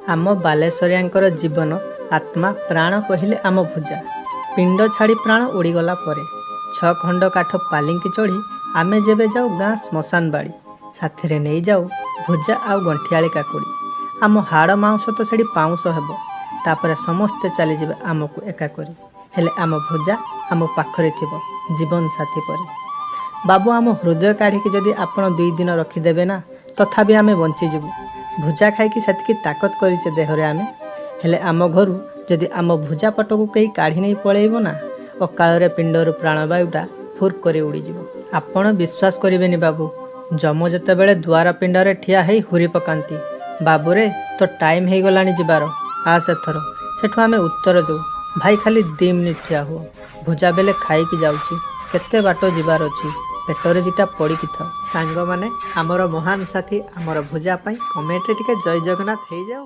आम बालेश्वरियांकर जीवन आत्मा प्राण कहले आम भुजा पिंड छाड़ी प्राण उड़ीगला परे 6 खंड काठ पालिंकी चढ़ी आमे जेबे जाऊ गाँ श्मशान बाड़ी साथी नहीं जाऊ भुजा आउ गंठियाली काकुड़ी आम हाड़ माउंस तो सेठी पाउंस हेब तापर समस्ते चलीजे आमको एका करी हेले आम भुजा आम पाखरे थिबो जीवन साथी परे। बाबू आम हृदय काढ़ी जदि आपण 2 दिन रखिदेवे ना तथापि आमे बंचीजु भुजा खाई से ताकत करें देहरे आमे हेले आम घर जदि आम भुजा पट को कहीं काढ़ी नहीं पलैब ना अकाल पिंडर प्राणवायुटा फुर्क कर उड़ीज। आपण विश्वास करेनि बाबू जम जिते बड़े द्वार पिंडरे ठिया है हुरी पकाती बाबूरे तो टाइम हो गला जीवार आस एथर सेठू आमे उत्तर दो भाई खाली 2 मिनिट ठिया हुआ भुजा बेले खाई जाऊँगी केते बाट जीवार अच्छी पेटरे 2टा पड़ी था सांग माने आमर महान साथी आमर भुजा कमेंट रे टिके जय जगन्नाथ हो जाओ।